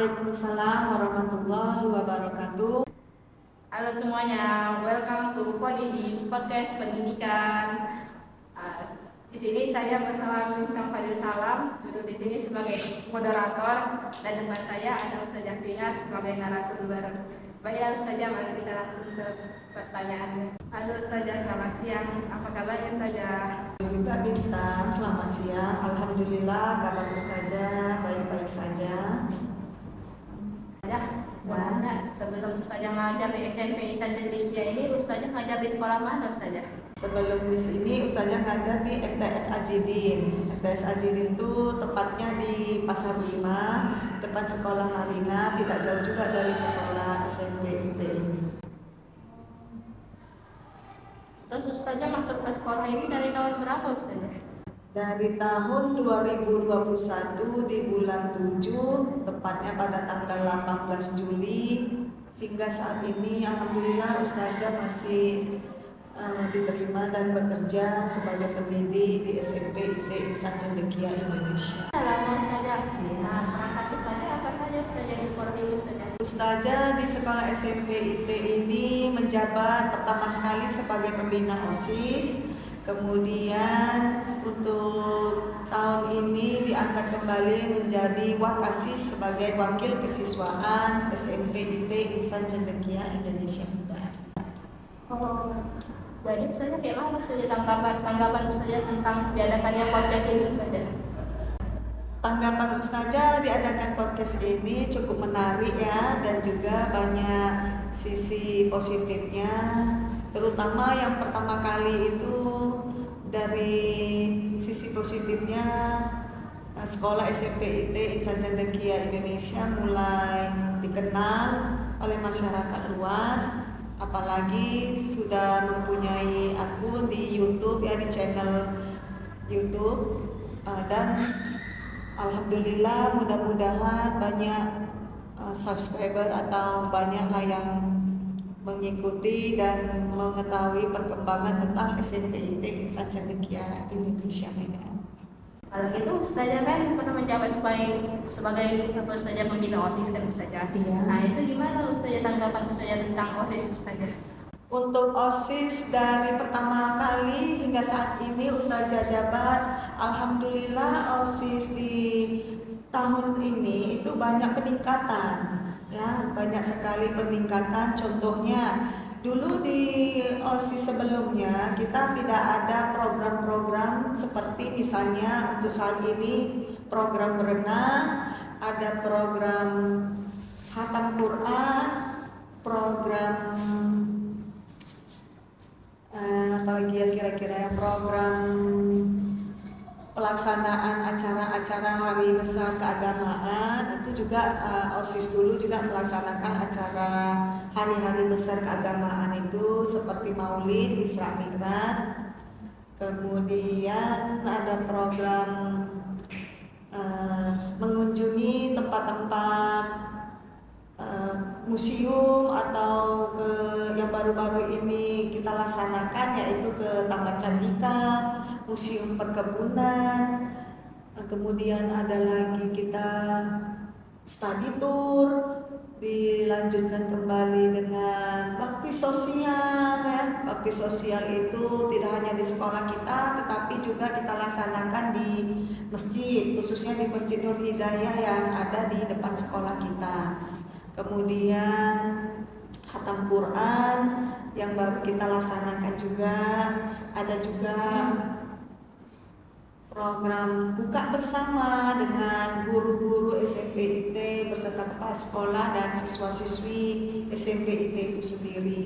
Waalaikumsalam warahmatullahi wabarakatuh. Halo semuanya, welcome to Podidi Podcast Pendidikan. Di sini saya bersama Kang Fadil Salam, duduk di sini sebagai moderator, dan depan saya ada Ustazah Finat sebagai narasumber. Baiklah Ustazah, mari kita langsung ke pertanyaannya. Halo Ustazah, selamat siang. Apa kabarnya Ustazah? Juga Bintang, selamat siang. Alhamdulillah, kabar Ustazah baik-baik saja. Sebelum Ustazah ngajar di SMP Insan Cendekia ini, Ustazah ngajar di sekolah mana Ustazah? Sebelum di sini Ustazah ngajar di FTS Ajidin. FTS Ajidin itu tepatnya di Pasar 5, depan sekolah Marina, tidak jauh juga dari sekolah SMP IT ini. Terus Ustazah masuk ke sekolah ini dari tahun berapa Ustazah? Dari tahun 2021 di bulan 7, tepatnya pada tanggal 18 Juli hingga saat ini alhamdulillah Ustazah masih diterima dan bekerja sebagai pendidik di SMP IT Insan Cendekia Indonesia. Lama Ustazah. Nah, perangkat Ustazah apa saja Ustazah di sekolah ini Ustazah? Ustazah di sekolah SMP IT ini menjabat pertama sekali sebagai pembina OSIS. Kemudian untuk tahun ini diangkat kembali menjadi Wakasis sebagai wakil kesiswaan SMP IT Insan Cendekia Indonesia. Jadi Ustazah kayak mana Ustazah tanggapan Ustazah tentang diadakannya podcast ini Ustazah? Tanggapan Ustazah diadakan podcast ini cukup menarik ya, dan juga banyak sisi positifnya. Terutama yang pertama kali itu dari sisi positifnya sekolah SMP IT Insan Cendekia Indonesia mulai dikenal oleh masyarakat luas, apalagi sudah mempunyai akun di YouTube ya, di channel YouTube, dan alhamdulillah mudah-mudahan banyak subscriber atau banyaklah yang mengikuti dan mengetahui perkembangan tentang SMP IT Insan Cendekia Indonesia Medan. Kalau gitu Ustazah kan pernah menjabat sebagai Ustazah pembina OSIS kan Ustazah? Iya. Nah itu gimana Ustazah tanggapan Ustazah tentang OSIS Ustazah? Untuk OSIS dari pertama kali hingga saat ini Ustazah jabat, alhamdulillah OSIS di tahun ini itu banyak peningkatan. Ya, banyak sekali peningkatan. Contohnya, dulu di OSIS sebelumnya kita tidak ada program-program seperti misalnya untuk saat ini program berenang, ada program khatam Quran, program apalagi ya kira-kira yang program pelaksanaan acara-acara hari besar keagamaan. Itu juga OSIS dulu juga melaksanakan acara hari-hari besar keagamaan itu seperti Maulid, Isra Mi'raj. Kemudian ada program mengunjungi tempat-tempat museum, atau yang baru-baru ini kita laksanakan yaitu ke Taman Candika, Museum Perkebunan. Kemudian ada lagi kita study tour, dilanjutkan kembali dengan bakti sosial ya. Bakti sosial itu tidak hanya di sekolah kita, tetapi juga kita laksanakan di masjid, khususnya di Masjid Nur Hidayah yang ada di depan sekolah kita. Kemudian khatam Quran yang baru kita laksanakan juga. Ada juga program buka bersama dengan guru-guru SMP IT beserta kepala sekolah dan siswa-siswi SMP IT itu sendiri.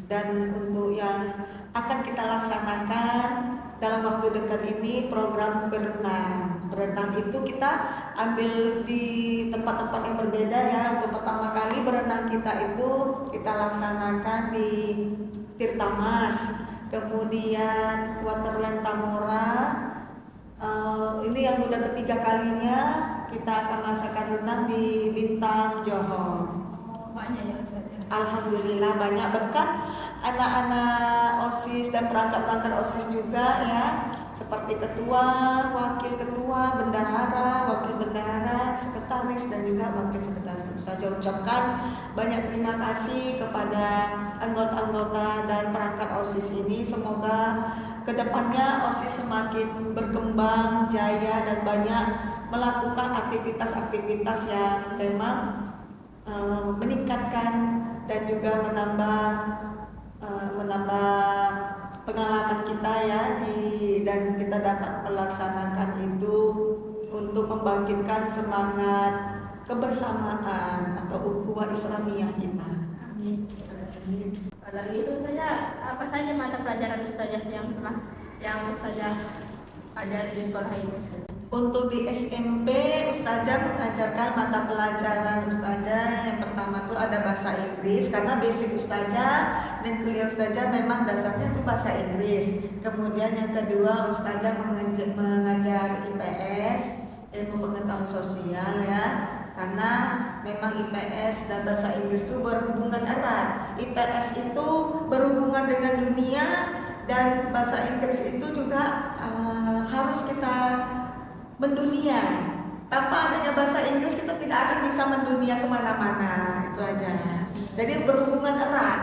Dan untuk yang akan kita laksanakan dalam waktu dekat ini program berenang. Berenang itu kita ambil di tempat-tempat yang berbeda ya. Untuk pertama kali berenang kita itu kita laksanakan di Tirta Mas, kemudian Waterland Tamora. Ini yang udah ketiga kalinya kita akan merasakan renang di Bintang Johor. banyak ya Ustaz. Alhamdulillah banyak berkat anak-anak OSIS dan perangkat-perangkat OSIS juga ya, seperti ketua, wakil ketua, bendahara, wakil bendahara, sekretaris dan juga wakil sekretaris. Saya ucapkan banyak terima kasih kepada anggota-anggota dan perangkat OSIS ini. Semoga kedepannya OSIS semakin berkembang, jaya dan banyak melakukan aktivitas-aktivitas yang memang meningkatkan dan juga menambah pengalaman kita ya dan kita dapat melaksanakan itu untuk membangkitkan semangat kebersamaan atau ukhuwah Islamiyah kita. Amin. Kalau gitu saja, apa saja mata pelajaran Ustazah yang Ustazah ajar di sekolah ini Ustazah? Untuk di SMP, Ustazah mengajarkan mata pelajaran Ustazah yang pertama tuh ada bahasa Inggris, karena basic Ustazah dan kuliah Ustazah memang dasarnya tuh bahasa Inggris. Kemudian yang kedua Ustazah mengajar IPS, ilmu pengetahuan sosial ya, karena memang IPS dan bahasa Inggris itu berhubungan erat. IPS itu berhubungan dengan dunia dan bahasa Inggris itu juga harus kita mendunia. Tanpa adanya bahasa Inggris kita tidak akan bisa mendunia kemana-mana, itu aja. Jadi berhubungan erat.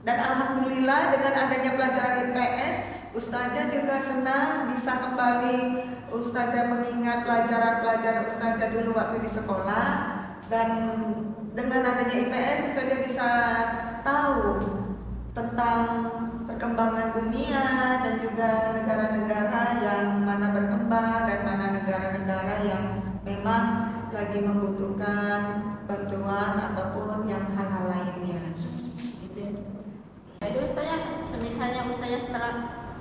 Dan alhamdulillah dengan adanya pelajaran IPS, Ustazah juga senang bisa kembali Ustazah mengingat pelajaran-pelajaran Ustazah dulu waktu di sekolah. Dan dengan adanya IPS Ustazah bisa tahu tentang perkembangan dunia dan juga negara-negara yang mana berkembang dan mana negara-negara yang memang lagi membutuhkan bantuan ataupun yang hal-hal lainnya. Gitu ya. Jadi Ustazah, semisalnya Ustazah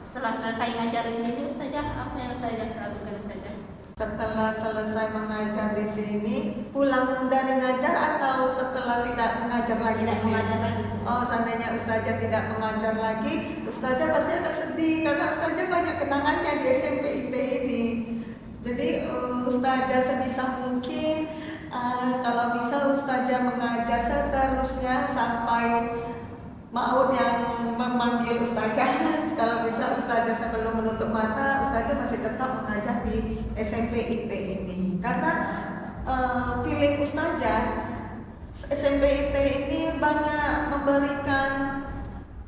setelah selesai ngajar di sini, Ustazah apa yang Ustazah lakukan Ustazah? Setelah selesai mengajar di sini, pulang dari ngajar atau setelah tidak mengajar lagi di sini? Mengajar lagi. Oh, seandainya Ustazah tidak mengajar lagi, Ustazah pasti akan sedih karena Ustazah banyak kenangannya di SMP IT ini. Jadi Ustazah sebisa mungkin kalau bisa Ustazah mengajar seterusnya sampai maut yang memanggil Ustazah. Kalau bisa Ustazah sebelum menutup mata, Ustazah masih tetap mengajar di SMP IT ini. Karena feeling Ustazah, SMP IT ini banyak memberikan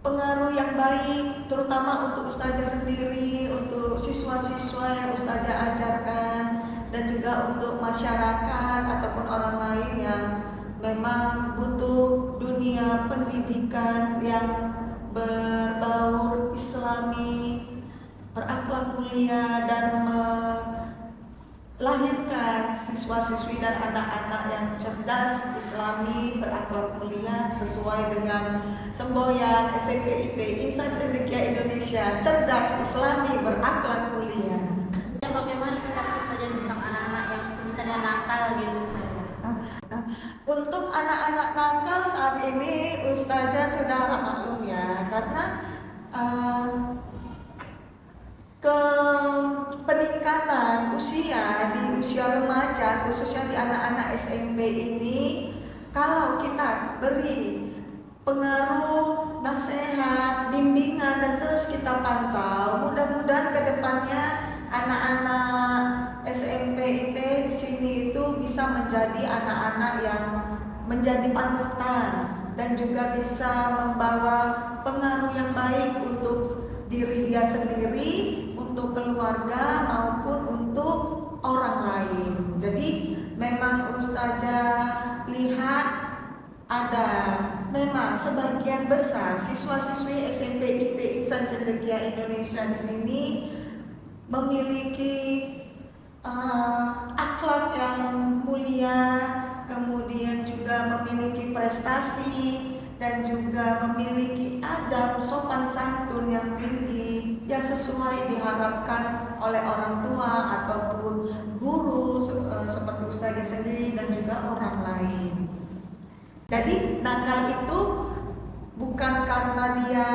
pengaruh yang baik, terutama untuk Ustazah sendiri, untuk siswa-siswa yang Ustazah ajarkan, dan juga untuk masyarakat ataupun orang lain yang memang butuh dunia pendidikan yang berbau Islami, berakhlak mulia dan melahirkan siswa-siswi dan anak-anak yang cerdas, Islami, berakhlak mulia sesuai dengan semboyan SMP IT, Insan Cendekia Indonesia, cerdas, Islami, berakhlak mulia. Bagaimana pendapat Ustazah tentang anak-anak yang misalnya nakal gitu Ustazah? Untuk anak-anak nakal saat ini Ustazah sudah maklum ya, karena peningkatan usia di usia remaja, khususnya di anak-anak SMP ini, kalau kita beri pengaruh, nasihat, bimbingan dan terus kita pantau, mudah-mudahan ke depannya anak-anak SMP IT di sini itu bisa menjadi anak-anak yang menjadi panutan dan juga bisa membawa pengaruh yang baik untuk diri dia sendiri, untuk keluarga maupun untuk orang lain. Jadi memang Ustazah lihat ada memang sebagian besar siswa-siswi SMP IT Insan Cendekia Indonesia di sini memiliki akhlak yang mulia, kemudian juga memiliki prestasi dan juga memiliki adab sopan santun yang tinggi yang sesuai diharapkan oleh orang tua ataupun guru seperti Ustazah sendiri dan juga orang lain. Jadi nakal itu bukan karena dia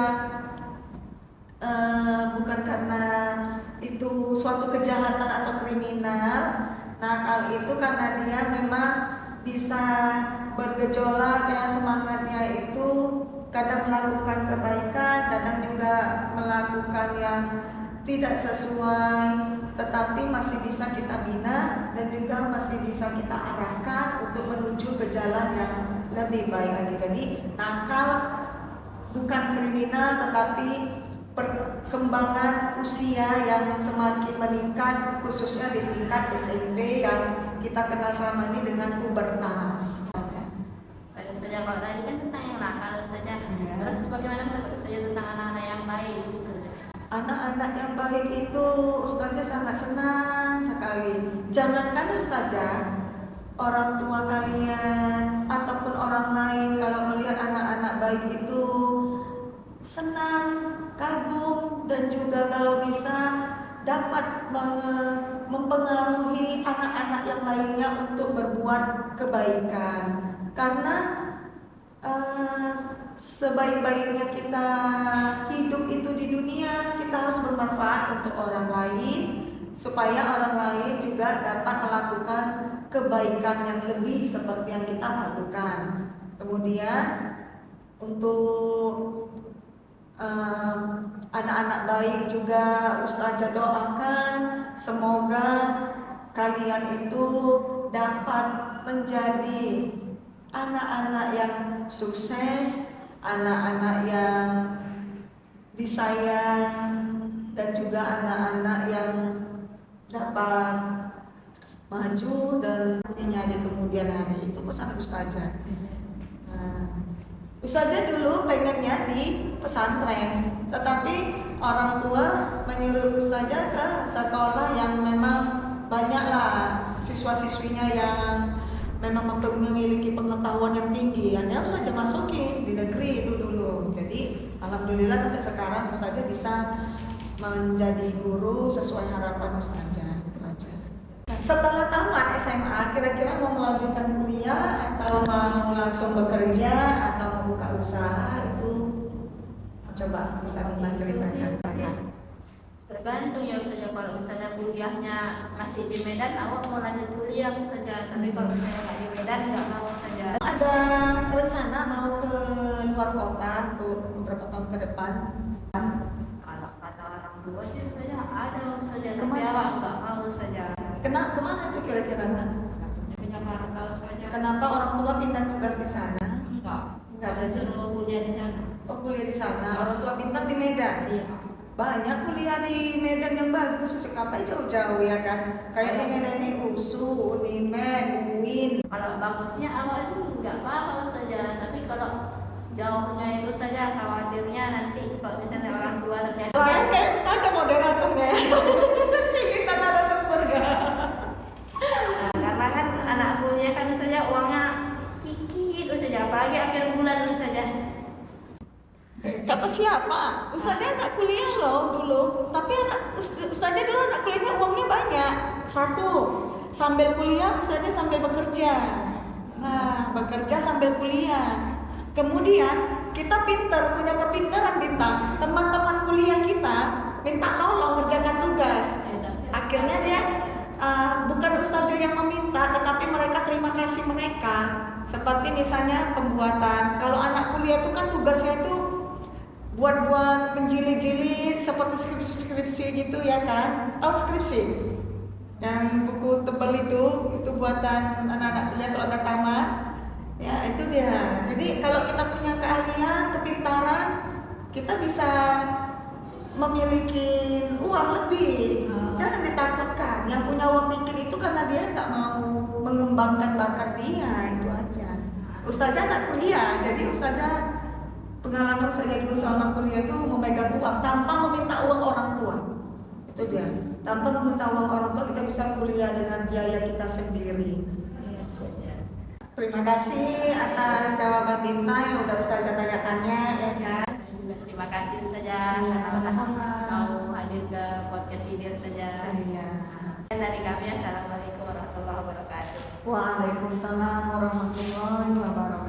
bukan karena itu suatu kejahatan atau kriminal. Nakal itu karena dia memang bisa bergejolak ya, semangatnya itu kadang melakukan kebaikan, kadang juga melakukan yang tidak sesuai, tetapi masih bisa kita bina dan juga masih bisa kita arahkan untuk menuju ke jalan yang lebih baik lagi. Jadi nakal bukan kriminal, tetapi perkembangan usia yang semakin meningkat, khususnya di tingkat SMP yang kita kenal selama ini dengan pubertas. Baik saja, kalau tadi kan tentang yang nakal saja. Iya. Terus bagaimana pendapat saja tentang anak-anak yang baik itu saja? Anak-anak yang baik itu Ustazah sangat senang sekali. Jangankan Ustazah, orang tua kalian ataupun orang lain kalau melihat anak-anak baik itu senang, kagum, dan juga kalau bisa dapat mempengaruhi anak-anak yang lainnya untuk berbuat kebaikan. Karena sebaik-baiknya kita hidup itu di dunia, kita harus bermanfaat untuk orang lain supaya orang lain juga dapat melakukan kebaikan yang lebih seperti yang kita lakukan. Kemudian untuk anak-anak baik juga Ustazah doakan semoga kalian itu dapat menjadi anak-anak yang sukses, anak-anak yang disayang, dan juga anak-anak yang dapat maju dan nantinya di kemudian hari. Itu pesan Ustazah. Nah, Ustazah dulu pengennya di pesantren, tetapi orang tua menyuruh Ustazah ke sekolah yang memang banyaklah siswa-siswinya yang memang memiliki pengetahuan yang tinggi. Hanya Ustazah masukin di negeri itu dulu. Jadi alhamdulillah sampai sekarang Ustazah bisa menjadi guru sesuai harapan Ustazah. Itu aja. Setelah tamat SMA, kira-kira mau melanjutkan kuliah atau mau langsung bekerja atau membuka usaha, itu coba bisa diceritakan. Tergantung ya saja, kalau misalnya kuliahnya masih di Medan, awak mau lanjut kuliah saja. Tapi kalau misalnya nggak di Medan, nggak mau saja. Ada rencana mau ke luar kota untuk beberapa tahun ke depan? Kalau kata orang tua sih saja ada saja, tapi Kemana? awak nggak mau saja. Kemana itu kira-kira? Ke Jakarta saja. Kenapa orang tua pindah tugas di sana? Nggak ada semua kuliah di sana. Oh, kuliah di sana. Orang tua pintar di Medan. Iya. Banyak kuliah di Medan yang bagus, Cikapai jauh-jauh ya kan. Kayak di Medan ini USU, Unimed, UIN. Kalau bagusnya awak sih nggak apa-apa saja, tapi kalau jauhnya itu saja khawatirnya nanti kalau misalnya orang tua terjadi. Lain kayak Ustazah moderatornya. Sing kita narasumber ya. Karena kan anak kuliah kan saja uangnya sedikit saja, apalagi akhir bulan saja. Kata siapa? Ustazah anak kuliah loh dulu. Tapi Ustazah dulu anak kuliahnya uangnya banyak. Satu, sambil kuliah Ustazah sambil bekerja. Nah, bekerja sambil kuliah. Kemudian kita pinter, punya kepintaran bintang. Teman-teman kuliah kita minta tolong ngerjakan tugas. Akhirnya dia bukan Ustazah yang meminta, tetapi mereka terima kasih mereka. Seperti misalnya pembuatan. Kalau anak kuliah itu kan tugasnya itu buat menjilid-jilid seperti skripsi gitu ya kan? Oh, skripsi. Yang buku tebal itu buatan anak-anak kuliah kalau udah tamat. Ya, itu dia. Jadi kalau kita punya keahlian, kepintaran, kita bisa memiliki uang lebih. Jangan ditakutkan. Yang punya uang dikit itu karena dia nggak mau mengembangkan bakat dia, itu aja. Ustazah anak kuliah, jadi Ustazah pengalaman saya dulu selama kuliah itu memegang uang tanpa meminta uang orang tua. Itu dia. Tanpa meminta uang orang tua kita bisa kuliah dengan biaya kita sendiri. Terima kasih atas jawaban Binta yang udah Ustazah tanya-tanya ya kan. Saya juga terima kasih saja Ya, sama-sama. mau hadir ke podcast ini saja. Iya. Dan dari kami, assalamualaikum warahmatullahi wabarakatuh. Waalaikumsalam warahmatullahi wabarakatuh.